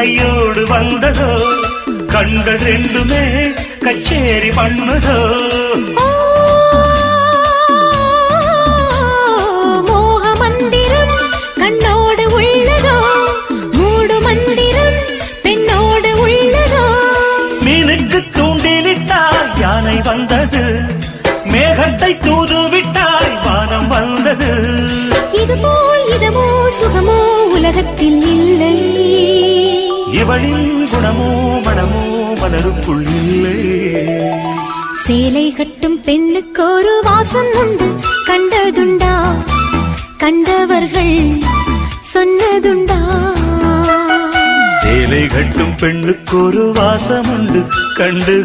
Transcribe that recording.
கையோடு வந்ததோ கண்கள் ரெண்டுமே கச்சேரி பண்ணுதோ மோக மந்திரம் கண்ணோடு உள்ளதோ மூடு மந்திரம் பெண்ணோடு உள்ளதோ மீனுக்கு தூண்டிலிட்டால் யானை வந்தது மேகத்தை தூதுவிட்டால் வானம் வந்தது இதுபோல் இதமோ சுகமோ உலகத்தில் இல்லை இவளின் குணமோ மனமோ மலருக்குள் இல்லை சேலை கட்டும் பெண்ணுக்கு ஒரு வாசம் உண்டு கண்டதுண்டா கண்டவர்கள் சொன்னதுண்டா சேலை கட்டும் பெண்ணுக்கு ஒரு வாசம் உண்டு கண்டு